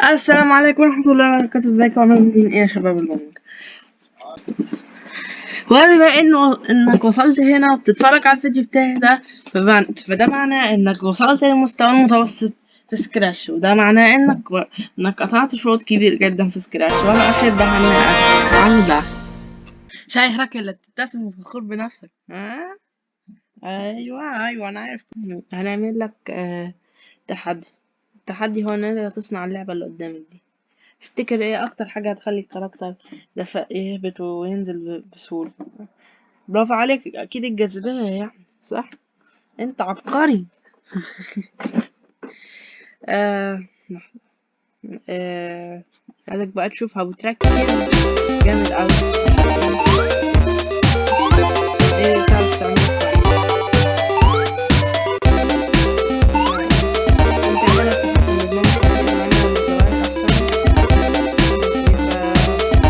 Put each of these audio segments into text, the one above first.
السلام عليكم ورحمة الله وبركاته. ازيكم عاملين ايه يا شباب المنك؟ وبما انك وصلت هنا وبتتفرج على الفيديو بتاعي ده، فده معناه انك وصلت للمستوى المتوسط في سكراش، وده معناه انك قطعت شوط كبير جدا في سكراش، وانا احب اهنئك على ده. شايفك اللي بتبتسم وفخور بنفسك، ها؟ ايوه انا عارف. هنعمل لك تحدي. التحدي هو ان انت تصنع اللعبة اللي قدامك دي. تفتكر ايه اكتر حاجة هتخلي الكاركتر ده يهبط وينزل بسهولة؟ برافو عليك، اكيد الجاذبية يعني، صح؟ انت عبقري. آه آه عايزك بقى تشوفها وتركز جامد اوي ايه تعرف تعمله كويس. كنت عندنا اتفقنا ان ممكن نعملها بزوايا احسن.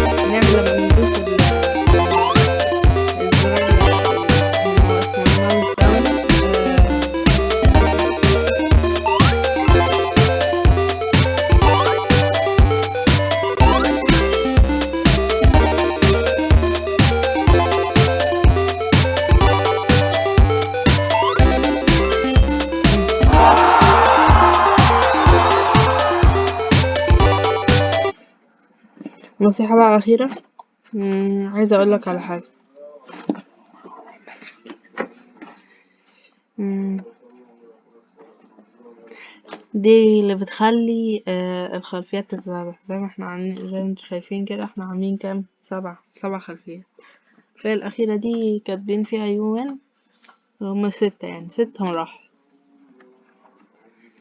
ماشي، نعمل لما ندوس الزرار اللي هو اسمه الماوس داون. نصيحة بقى أخيرة، عايزة أقولك على حاجة. مم، دي اللي بتخلي الخلفيات تتظبط زي ما احنا عاملين، زي ما انتوا شايفين كده. احنا عاملين كام؟ سبع خلفيات. الخلفية الأخيرة دي كاتبين فيها يومين، هما 6 يعني 6 مراحل.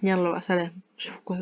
يلا بقى، سلام، اشوفكوا